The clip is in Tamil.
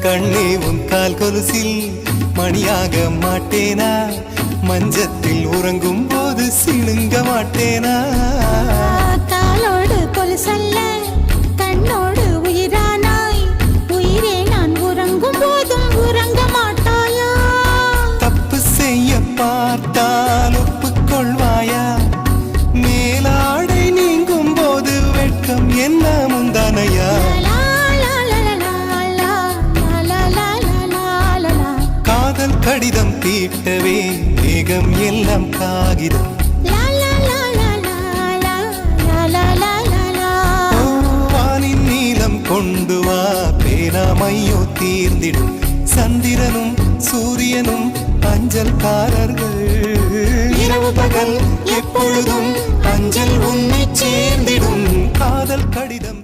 கண்ணே உன் கால் கொலுசில் மணியாக மாட்டேனா, மஞ்சத்தில் உறங்கும் போது சிணுங்க மாட்டேனா. காலோடு கொலுசல்ல கண்ணோடு உயிரானாய், உயிரே நான் உறங்கும் போதும் உறங்க மாட்டாயா. தப்பு செய்ய பார்த்தால் ஒப்புக்கொள்வாயா, மேலாடை நீங்கும் போது வெட்கம் என்ன முந்தானையா. காதல் கடிதம் தீட்டவே மேகம் எல்லாம் காகிதம், வானின் நீளம் கொண்டு வா பேராமையோ தீர்ந்திடும். சந்திரனும் சூரியனும் அஞ்சல்காரர்கள், இரவு பகல் எப்பொழுதும் அஞ்சல் உன்னை சேர்ந்திடும். காதல் கடிதம்